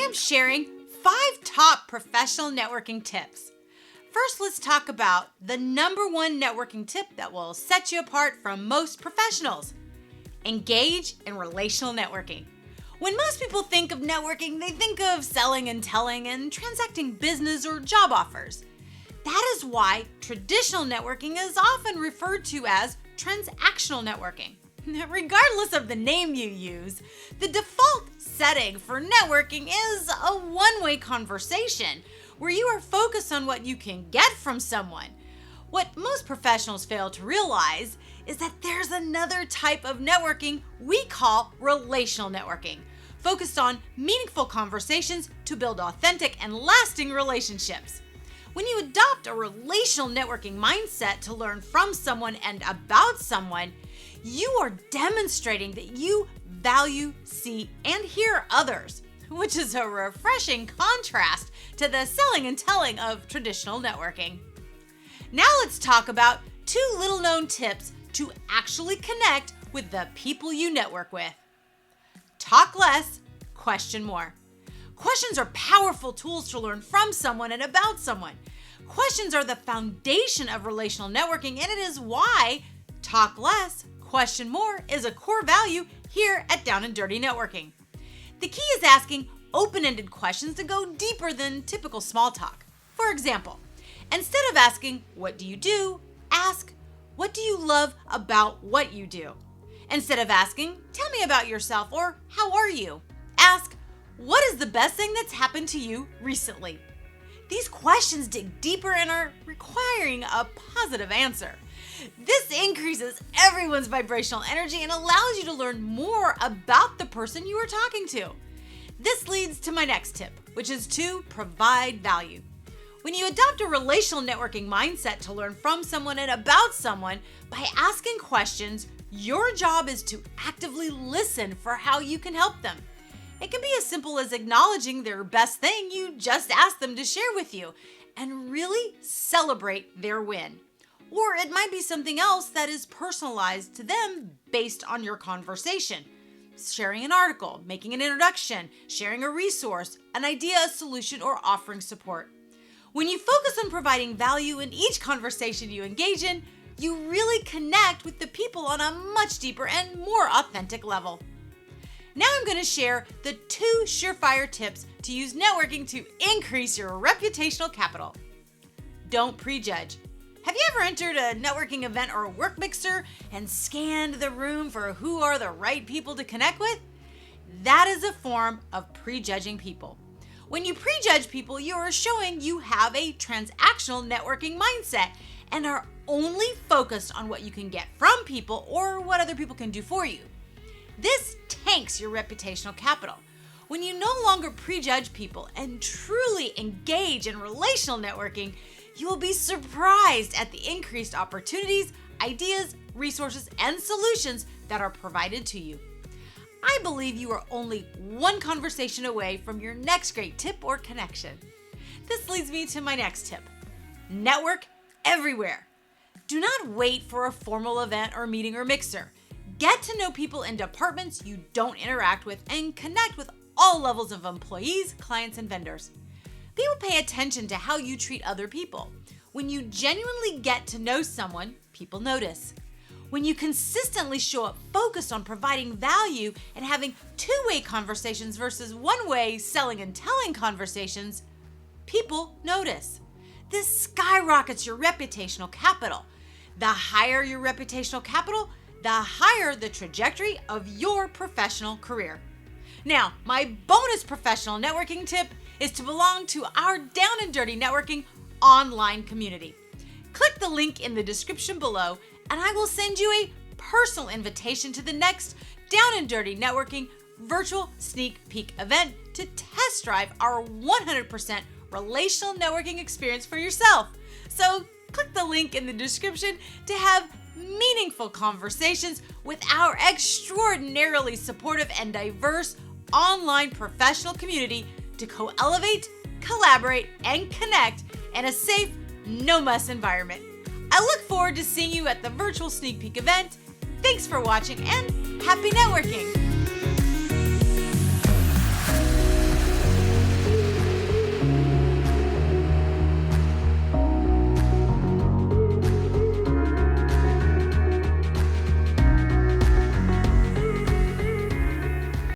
am sharing 5 top professional networking tips. First, let's talk about the number 1 networking tip that will set you apart from most professionals. Engage in relational networking. When most people think of networking, they think of selling and telling and transacting business or job offers. That is why traditional networking is often referred to as transactional networking. Regardless of the name you use, the default setting for networking is a one-way conversation where you are focused on what you can get from someone. What most professionals fail to realize is that there's another type of networking we call relational networking, focused on meaningful conversations to build authentic and lasting relationships. When you adopt a relational networking mindset to learn from someone and about someone, you are demonstrating that you value, see, and hear others, which is a refreshing contrast to the selling and telling of traditional networking. Now let's talk about 2 little-known tips to actually connect with the people you network with. Talk less, question more. Questions are powerful tools to learn from someone and about someone. Questions are the foundation of relational networking, and it is why talk less, question more is a core value here at Down and Dirty Networking. The key is asking open-ended questions to go deeper than typical small talk. For example, instead of asking, "What do you do?" ask, "What do you love about what you do?" Instead of asking, "Tell me about yourself," or "How are you?" ask, "What is the best thing that's happened to you recently?" These questions dig deeper and are requiring a positive answer. This increases everyone's vibrational energy and allows you to learn more about the person you are talking to. This leads to my next tip, which is to provide value. When you adopt a relational networking mindset to learn from someone and about someone by asking questions, your job is to actively listen for how you can help them. It can be as simple as acknowledging their best thing you just asked them to share with you and really celebrate their win. Or it might be something else that is personalized to them based on your conversation. Sharing an article, making an introduction, sharing a resource, an idea, a solution, or offering support. When you focus on providing value in each conversation you engage in, you really connect with the people on a much deeper and more authentic level. Now I'm going to share the 2 surefire tips to use networking to increase your reputational capital. Don't prejudge. Have you ever entered a networking event or a work mixer and scanned the room for who are the right people to connect with? That is a form of prejudging people. When you prejudge people, you are showing you have a transactional networking mindset and are only focused on what you can get from people or what other people can do for you. This tanks your reputational capital. When you no longer prejudge people and truly engage in relational networking, you will be surprised at the increased opportunities, ideas, resources, and solutions that are provided to you. I believe you are only one conversation away from your next great tip or connection. This leads me to my next tip. Network everywhere. Do not wait for a formal event or meeting or mixer. Get to know people in departments you don't interact with and connect with all levels of employees, clients, and vendors. People pay attention to how you treat other people. When you genuinely get to know someone, people notice. When you consistently show up focused on providing value and having 2-way conversations versus 1-way selling and telling conversations, people notice. This skyrockets your reputational capital. The higher your reputational capital, the higher the trajectory of your professional career. Now, my bonus professional networking tip is to belong to our Down and Dirty Networking online community. Click the link in the description below and I will send you a personal invitation to the next Down and Dirty Networking virtual sneak peek event to test drive our 100% relational networking experience for yourself. So click the link in the description to have meaningful conversations with our extraordinarily supportive and diverse online professional community to co-elevate, collaborate, and connect in a safe, no-muss environment. I look forward to seeing you at the virtual sneak peek event. Thanks for watching and happy networking!